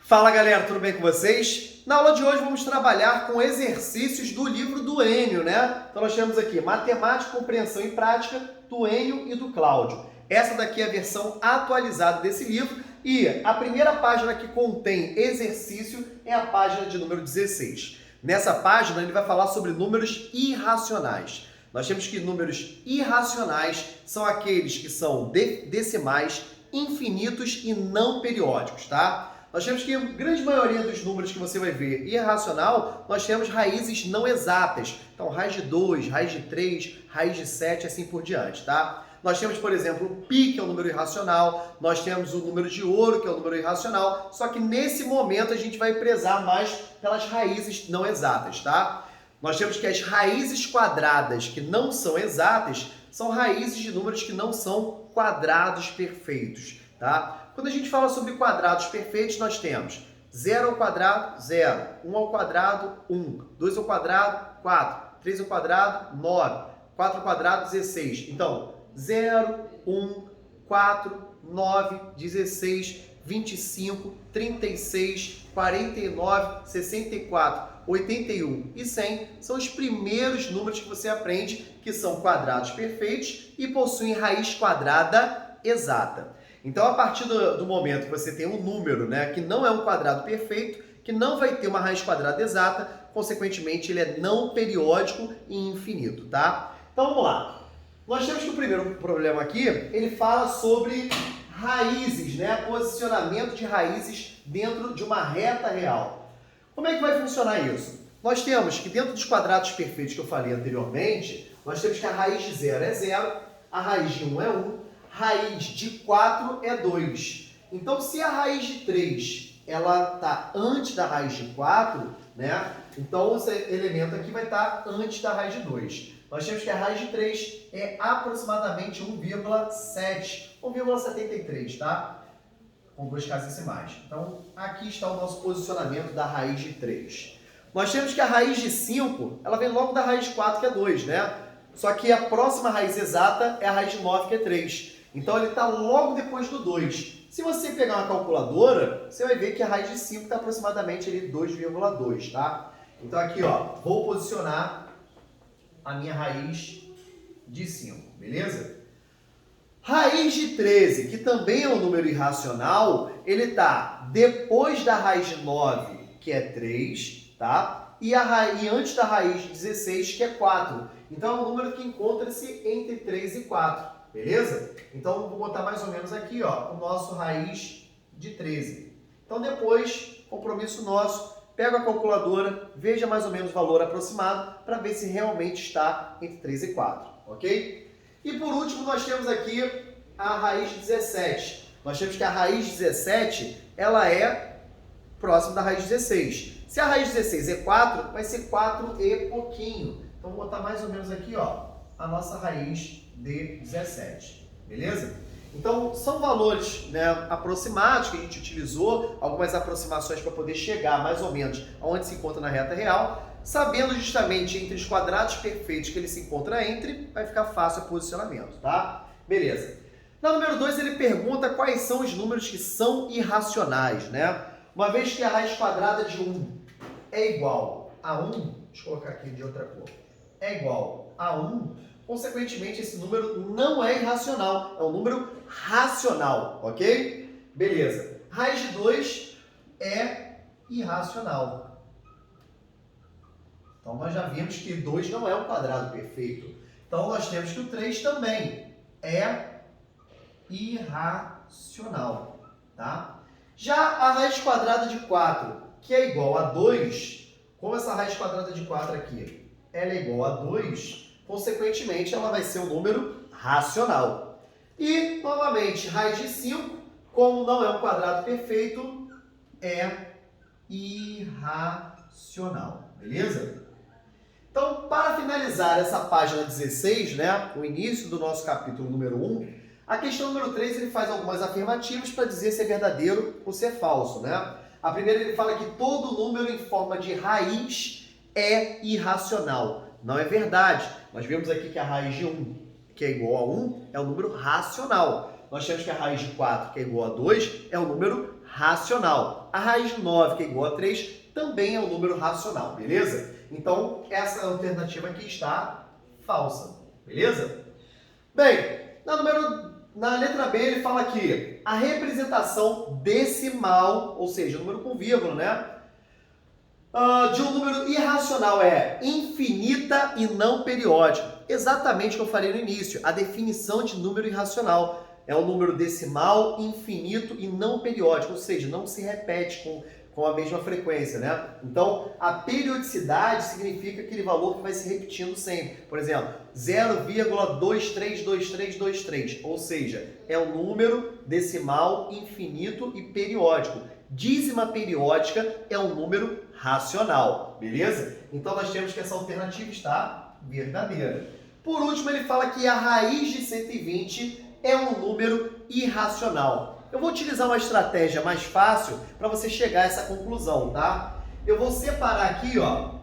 Fala galera, tudo bem com vocês? Na aula de hoje vamos trabalhar com exercícios do livro do Enio, né? Então nós temos aqui Matemática, Compreensão e Prática, do Enio e do Cláudio. Essa daqui é a versão atualizada desse livro e a primeira página que contém exercício é a página de número 16. Nessa página ele vai falar sobre números irracionais. Nós temos que números irracionais são aqueles que são decimais, infinitos e não periódicos, tá? Nós temos que a grande maioria dos números que você vai ver irracional, nós temos raízes não exatas. Então, raiz de 2, raiz de 3, raiz de 7, assim por diante, tá? Nós temos, por exemplo, o π, que é o número irracional. Nós temos o número de ouro, que é o número irracional. Só que nesse momento a gente vai prezar mais pelas raízes não exatas, tá? Nós temos que as raízes quadradas que não são exatas são raízes de números que não são quadrados perfeitos, tá? Quando a gente fala sobre quadrados perfeitos, nós temos 0 ao quadrado, 0. 1 ao quadrado, 1. 2 ao quadrado, 4. 3 ao quadrado, 9. 4 ao quadrado, 16. Então, 0, 1, 4, 9, 16, 25, 36, 49, 64, 81 e 100 são os primeiros números que você aprende que são quadrados perfeitos e possuem raiz quadrada exata. Então, a partir do momento que você tem um número, né, que não é um quadrado perfeito, que não vai ter uma raiz quadrada exata, consequentemente, ele é não periódico e infinito, tá? Então, vamos lá. Nós temos que o primeiro problema aqui, ele fala sobre raízes, né, posicionamento de raízes dentro de uma reta real. Como é que vai funcionar isso? Nós temos que dentro dos quadrados perfeitos que eu falei anteriormente, nós temos que a raiz de 0 é 0, a raiz de 1 é 1, raiz de 4 é 2. Então, se a raiz de 3 ela está antes da raiz de 4, né? Então, esse elemento aqui vai estar antes da raiz de 2. Nós temos que a raiz de 3 é aproximadamente 1,7, 1,73, tá? Com duas casas decimais. Então, aqui está o nosso posicionamento da raiz de 3. Nós temos que a raiz de 5, ela vem logo da raiz de 4, que é 2, né? Só que a próxima raiz exata é a raiz de 9, que é 3. Então, ele está logo depois do 2. Se você pegar uma calculadora, você vai ver que a raiz de 5 está aproximadamente 2,2, tá? Então, aqui, ó, vou posicionar a minha raiz de 5, beleza? Raiz de 13, que também é um número irracional, ele está depois da raiz de 9, que é 3, tá? E antes da raiz de 16, que é 4. Então, é um número que encontra-se entre 3 e 4. Beleza? Então, vou botar mais ou menos aqui, ó, o nosso raiz de 13. Então, depois, compromisso nosso, pega a calculadora, veja mais ou menos o valor aproximado para ver se realmente está entre 3 e 4, ok? E por último, nós temos aqui a raiz de 17. Nós temos que a raiz de 17, ela é próxima da raiz de 16. Se a raiz de 16 é 4, vai ser 4 e pouquinho. Então, vou botar mais ou menos aqui, ó, a nossa raiz de 17, beleza? Então, são valores, né, aproximados que a gente utilizou, algumas aproximações para poder chegar mais ou menos aonde se encontra na reta real, sabendo justamente entre os quadrados perfeitos que ele se encontra entre, vai ficar fácil o posicionamento, tá? Beleza. Na número 2, ele pergunta quais são os números que são irracionais, né? Uma vez que a raiz quadrada de 1 é igual a 1, deixa eu colocar aqui de outra cor, é igual a 1, consequentemente, esse número não é irracional, é um número racional, ok? Beleza. Raiz de 2 é irracional. Então, nós já vimos que 2 não é um quadrado perfeito. Então, nós temos que o 3 também é irracional, tá? Já a raiz quadrada de 4, que é igual a 2, como essa raiz quadrada de 4 aqui, ela é igual a 2, consequentemente, ela vai ser um número racional. E, novamente, raiz de 5, como não é um quadrado perfeito, é irracional. Beleza? Então, para finalizar essa página 16, né, o início do nosso capítulo número 1, a questão número 3 ele faz algumas afirmativas para dizer se é verdadeiro ou se é falso, né? A primeira ele fala que todo número em forma de raiz é irracional. Não é verdade. Nós vemos aqui que a raiz de 1, que é igual a 1, é um número racional. nós temos que a raiz de 4, que é igual a 2, é um número racional. A raiz de 9, que é igual a 3, também é um número racional, beleza? Então, essa alternativa aqui está falsa, beleza? Bem, na letra B ele fala aqui, a representação decimal, ou seja, número com vírgula, né? De um número irracional é infinita e não periódica. Exatamente o que eu falei no início, a definição de número irracional. É um número decimal, infinito e não periódico, ou seja, não se repete com a mesma frequência, né? Então, a periodicidade significa aquele valor que vai se repetindo sempre. Por exemplo, 0,232323, ou seja, é um número decimal, infinito e periódico. Dízima periódica é um número racional, beleza? Então, nós temos que essa alternativa está verdadeira. Por último, ele fala que a raiz de 120 é um número irracional. Eu vou utilizar uma estratégia mais fácil para você chegar a essa conclusão, tá? Eu vou separar aqui, ó,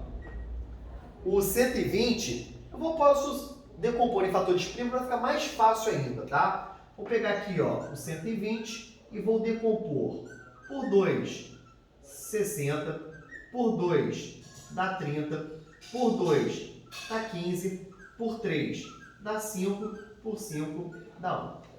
o 120, posso decompor em fatores primos para ficar mais fácil ainda, tá? Vou pegar aqui, ó, o 120 e vou decompor por 2, 60, por 2, dá 30, por 2, dá 15, por 3, dá 5, por 5, dá 1.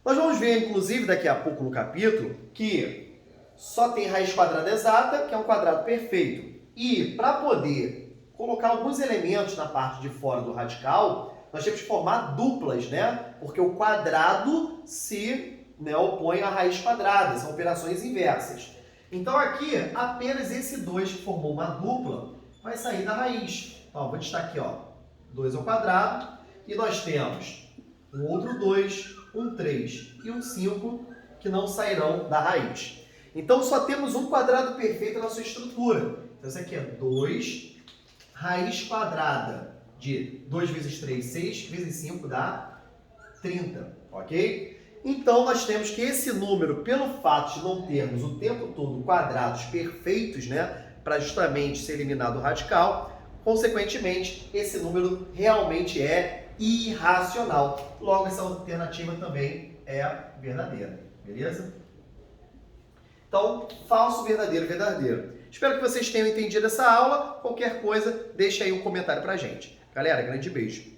Nós vamos ver, inclusive, daqui a pouco no capítulo, que só tem raiz quadrada exata, que é um quadrado perfeito. E para poder colocar alguns elementos na parte de fora do radical, nós temos que formar duplas, né? Porque o quadrado se opõe à raiz quadrada, são operações inversas. Então aqui, apenas esse 2 que formou uma dupla vai sair da raiz. Então, vou destacar aqui, ó, 2 ao quadrado, e nós temos um outro 2, um 3 e um 5 que não sairão da raiz. Então, só temos um quadrado perfeito na sua estrutura. Então, isso aqui é 2, raiz quadrada de 2 vezes 3, 6, vezes 5 dá 30, ok? Então, nós temos que esse número, pelo fato de não termos o tempo todo quadrados perfeitos, né, para justamente ser eliminado o radical, consequentemente, esse número realmente é irracional. Logo, essa alternativa também é verdadeira, beleza? Então, falso, verdadeiro, verdadeiro. Espero que vocês tenham entendido essa aula. Qualquer coisa, deixa aí um comentário pra gente. Galera, grande beijo.